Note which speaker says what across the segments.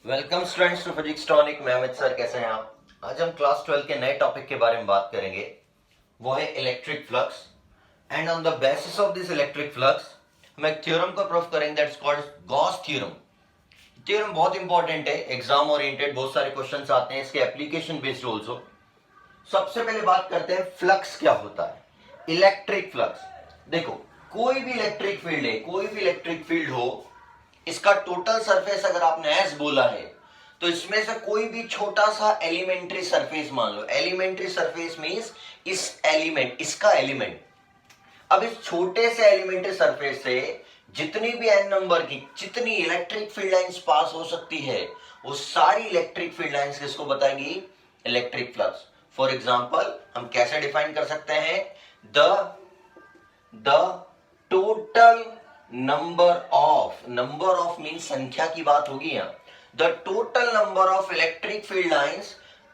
Speaker 1: Welcome students to physics tonic. मैं Amit sir, कैसे हैं आप? आज हम क्लास 12 के नए टॉपिक के बारे में बात करेंगे, वो है electric flux. And on the basis of this electric flux हम एक थ्योरम को प्रूव करेंगे, that's called Gauss theorem. Theorem बहुत इंपॉर्टेंट है, एग्जाम ओरिएंटेड बहुत सारे क्वेश्चंस आते हैं, इसके एप्लीकेशन बेस्ड ऑल्सो। सबसे पहले बात करते हैं फ्लक्स क्या होता है। इलेक्ट्रिक फ्लक्स, देखो कोई भी इलेक्ट्रिक फील्ड है, कोई भी इलेक्ट्रिक फील्ड हो, इसका टोटल सरफेस अगर आपने एस बोला है तो इसमें से कोई भी छोटा सा एलिमेंट्री सरफेस मान लो। एलिमेंट्री सरफेस मींस इस एलिमेंट, इसका एलिमेंट। अब इस छोटे से एलिमेंट्री सरफेस से जितनी भी एन नंबर की जितनी इलेक्ट्रिक फील्ड लाइंस पास हो सकती है, वो सारी इलेक्ट्रिक फील्ड लाइंस किसको बताएंगी? Electric flux. फॉर एग्जांपल हम कैसे डिफाइन कर सकते हैं? The total number of mean संख्या की बात होगी यहां। The total number of electric field lines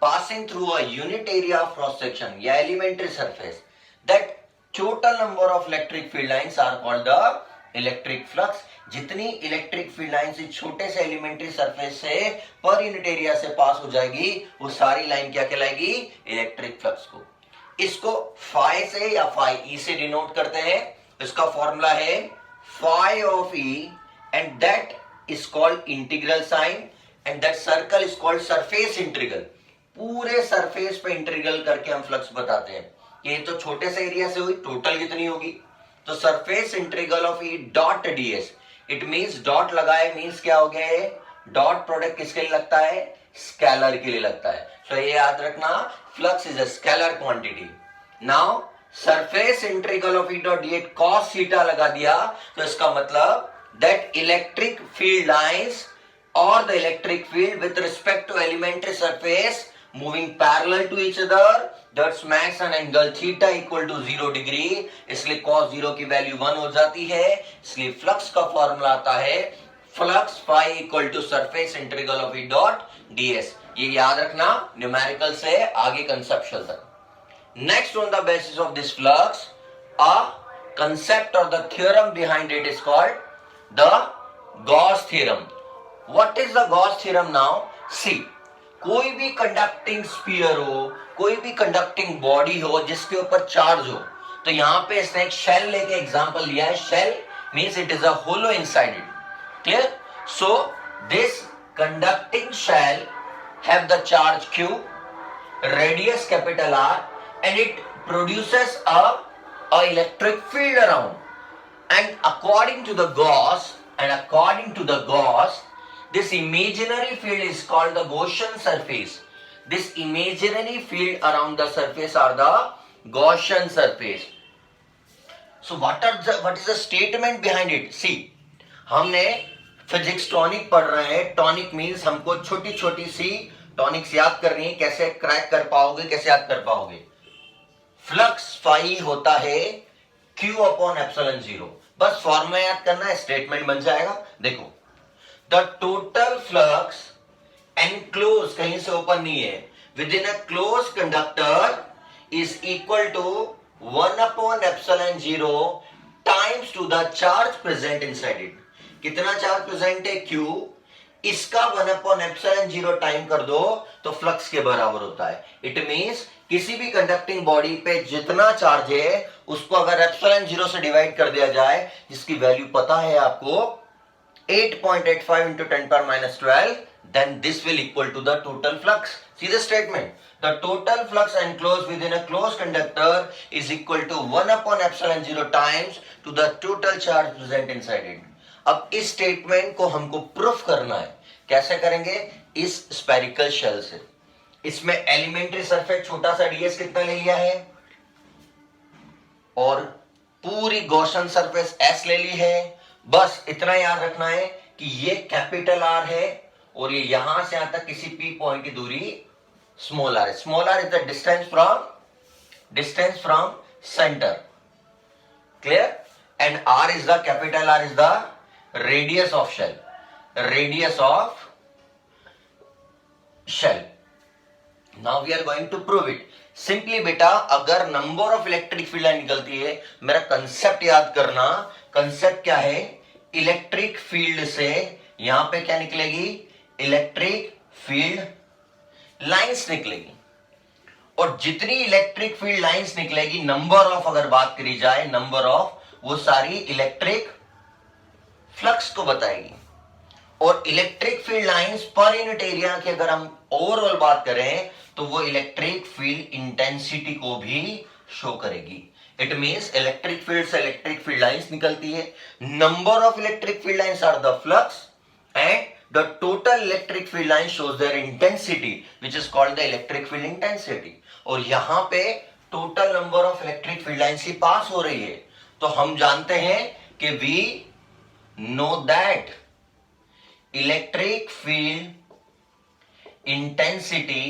Speaker 1: passing through a unit area of cross section या elementary surface, that total number of electric field lines are called the electric flux. जितनी electric field lines इस छोटे से elementary surface से per unit area से पास हो जाएगी, वो सारी लाइन क्या कहलाएगी? इलेक्ट्रिक फ्लक्स को। इसको फाई से या फाई ई से डिनोट करते हैं। इसका फॉर्मूला है phi of E and that is called integral sign and that circle is called surface integral। पूरे सरफेस पे इंटीग्रल करके हम फ्लक्स बताते हैं। ये तो छोटे से एरिया से हुई, टोटल कितनी होगी? तो surface integral of E dot ds, it means dot लगाए मींस क्या हो गया? डॉट प्रोडक्ट किसके लिए लगता है? स्केलर के लिए लगता है। तो ये याद रखना, flux is a scalar quantity. Now surface integral of E dot D cos theta लगा दिया, तो इसका मतलब दैट इलेक्ट्रिक फील्ड लाइंस और the electric field with respect to elementary surface moving parallel to each other, that's makes an angle theta equal to 0 degree. इसलिए cos 0 की value 1 हो जाती है। इसलिए फ्लक्स का फॉर्मूला आता है flux phi equal to surface integral of E dot ds. ये याद रखना न्यूमेरिकल से आगे कंसेप्चुअल तक। Next, on the basis of this flux, a concept or the theorem behind it is called the Gauss theorem. What is the Gauss theorem now? See, कोई भी conducting sphere हो, कोई भी कंडक्टिंग बॉडी हो जिसके ऊपर charge हो, तो यहां पे इसने एक शेल लेके एग्जांपल लिया है। Shell means it is a hollow inside it. Clear? So this conducting shell have the charge Q, radius capital R, and it produces a electric field around. And according to the Gauss, this imaginary field is called the Gaussian surface. This imaginary field around the surface are the Gaussian surface. So what is the statement behind it? See, हमने physics tonic पढ़ रहे हैं। Tonic means हमको छोटी छोटी सी tonics याद करनी है। कैसे क्रैक कर पाओगे, कैसे याद कर पाओगे? फ्लक्स फाई होता है Q अपॉन एप्सिलॉन 0। बस फॉर्मूला याद करना है, स्टेटमेंट बन जाएगा। देखो, द टोटल फ्लक्स एनक्लोज, कहीं से ओपन नहीं है, with in a close conductor is equal to 1 upon epsilon 0 times to the charge present inside it. कितना चार्ज प्रेजेंट है? Q। इसका 1 अपॉन एप्सिलॉन 0 टाइम कर दो तो फ्लक्स के बराबर होता है। इट मींस किसी भी कंडक्टिंग बॉडी पे जितना चार्ज है उसको अगर एप्सिलॉन 0 से डिवाइड कर दिया जाए, जिसकी वैल्यू पता है आपको 8.85 into 10 power minus 12, then this will equal to the total flux. See the statement. The total flux enclosed within a closed conductor is equal to 1 upon epsilon 0 times to the total charge present inside it. अब इस statement को हमको proof करना है। कैसे करेंगे? इस spherical shell से। इसमें एलिमेंट्री सरफेस छोटा सा ds कितना ले लिया है और पूरी गॉसियन सरफेस s ले ली है। बस इतना याद रखना है कि ये कैपिटल R है और ये यहां से यहां तक किसी P पॉइंट की दूरी स्मॉल r है। Small r is the distance from centre. Clear? And R is the capital R is the radius of shell. Now we are going to prove it. Simply बेटा, अगर number of electric field line निकलती है, मेरा concept याद करना। Concept क्या है? Electric field से यहां पे क्या निकलेगी? इलेक्ट्रिक फील्ड लाइंस निकलेगी, और जितनी इलेक्ट्रिक फील्ड लाइंस निकलेगी, नंबर ऑफ अगर बात करी जाए, नंबर ऑफ, वो सारी इलेक्ट्रिक फ्लक्स को बताएगी। और electric field lines per unit area की अगर हम ओवरऑल बात करें तो वो इलेक्ट्रिक फील्ड इंटेंसिटी को भी शो करेगी। इट मींस इलेक्ट्रिक फील्ड से इलेक्ट्रिक फील्ड लाइंस निकलती है, number of electric field lines are the flux and the total electric field line shows their intensity which is called the electric field intensity। और यहां पे total number of electric field lines ही पास हो रही है, तो हम जानते हैं कि we know that electric field intensity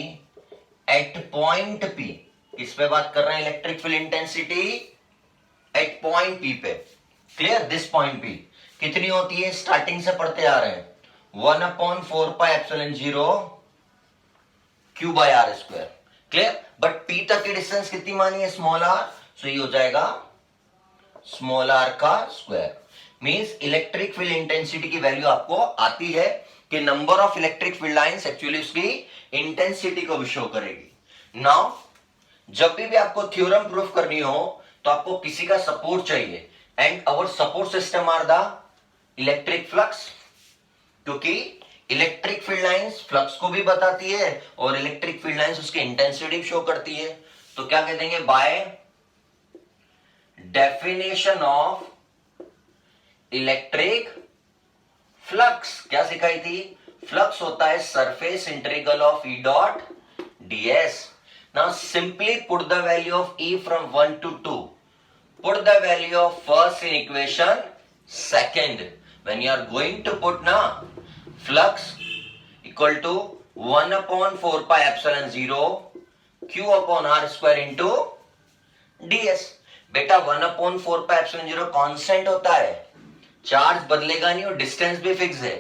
Speaker 1: at point P, किस पे बात कर रहे हैं, electric field intensity at point P पे। क्लियर, दिस पॉइंट P कितनी होती है, स्टार्टिंग से पढ़ते आ रहे हैं 1/4πε0 Q by R square. Clear, but P तक की डिस्टेंस कितनी मानी है, स्मॉल r, सो ये हो जाएगा स्मॉल r का square. Means electric field intensity की वैल्यू आपको आती है कि number of electric field lines actually उसकी इंटेंसिटी को भी शो करेगी। नाउ जब भी आपको थ्योरम प्रूफ करनी हो तो आपको किसी का सपोर्ट चाहिए, and our support system are the electric flux, क्योंकि इलेक्ट्रिक फील्ड लाइंस फ्लक्स को भी बताती है और इलेक्ट्रिक फील्ड लाइंस उसकी इंटेंसिटी शो करती है। तो क्या कह देंगे, by definition of electric flux, क्या सिखाई थी, फ्लक्स होता है surface integral of E dot ds। Now simply put the value of E from 1 to 2, put the value of first in equation second. when you are going to put na flux equal to 1/4πε0 Q upon R square into ds। बेटा 1/4πε0 constant होता है, charge बदलेगा नहीं और distance भी fix है,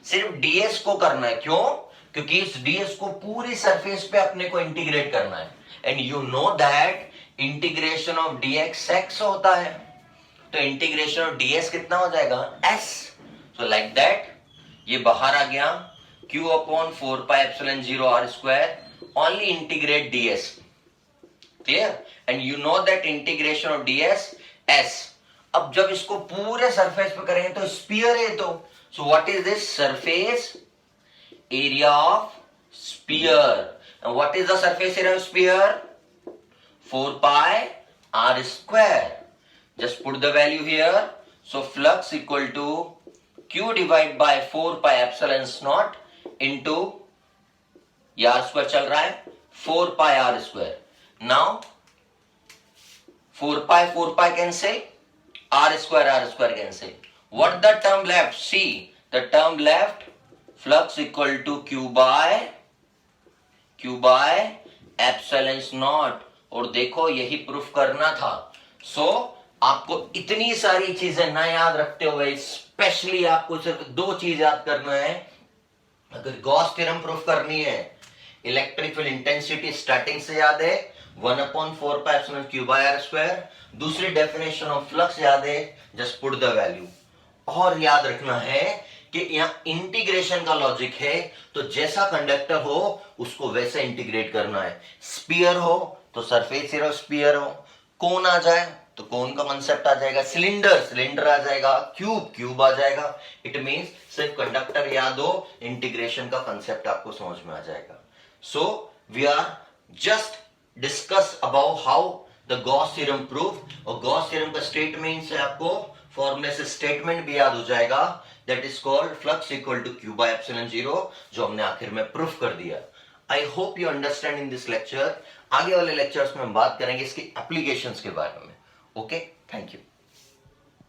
Speaker 1: सिर्फ ds को करना है। क्यों, क्योंकि इस ds को पूरी सरफेस पे अपने को इंटीग्रेट करना है, and you know that integration of dx x होता है, तो इंटीग्रेशन ऑफ ds कितना हो जाएगा, s। सो लाइक दैट ये बाहर आ गया, Q/4πε0 R square, only integrate ds। Clear, and you know that integration of ds s। अब जब इसको पूरे सरफेस पे करेंगे तो स्फीयर है, तो so what is this, surface area of sphere, and what is the surface area of sphere, 4πr square। just put the value here, so flux equal to Q divided by 4πε0 into, ये r square चल रहा है, 4πr square। now 4π cancel, r square cancel, what the term left, see the term left, flux equal to Q by ε0। और देखो यही proof करना था। सो आपको इतनी सारी चीजें ना याद रखते हुए स्पेशली आपको सिर्फ दो चीज याद करना है। अगर गॉस थ्योरम प्रूफ करनी है, इलेक्ट्रिक फील्ड इंटेंसिटी स्टार्टिंग से याद है 1/4πε0 Q by R स्क्वायर, दूसरी डेफिनेशन ऑफ फ्लक्स याद है, जस्ट पुट द वैल्यू। और याद रखना है कि यहाँ इंटीग्रेशन का लॉजिक है, तो जैसा कंडक्टर हो उसको वैसे इंटीग्रेट करना है। स्पीयर हो तो सरफेस एरिया स्पीयर हो, कोन आ जाए तो कोन का कंसेप्ट आ जाएगा, सिलेंडर आ जाएगा, क्यूब आ जाएगा। इट मींस सिर्फ कंडक्टर याद हो, इंटीग्रेशन का कंसेप्ट आपको समझ में आ जाएगा। So we are just discuss about how the Gauss theorem proof, और गॉस थ्योरम का स्टेटमेंट से आपको फॉर्मूले से स्टेटमेंट भी याद हो जाएगा, that is called flux equal to Q by ε0, जो हमने आखिर में प्रूफ कर दिया। I hope you understand in this lecture. आगे वाले लेक्चर्स में हम बात करेंगे इसकी एप्लीकेशंस के बारे में। Okay, thank you.